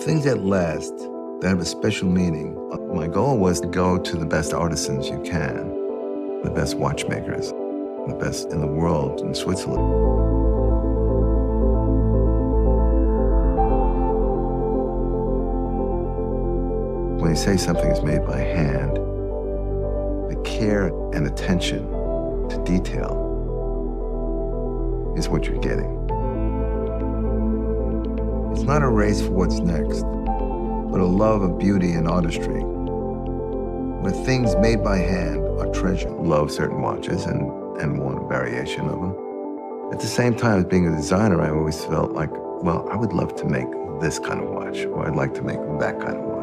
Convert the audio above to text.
Things that last, that have a special meaning. My goal was to go to the best artisans you can, the best watchmakers, the best in the world in Switzerland. When you say something is made by hand, the care and attention to detail is what you're getting. It's not a race for what's next, but a love of beauty and artistry, where things made by hand are treasured. Love certain watches and want a variation of them. At the same time, as being a designer, I always felt like, well, I would love to make this kind of watch, or I'd like to make that kind of watch.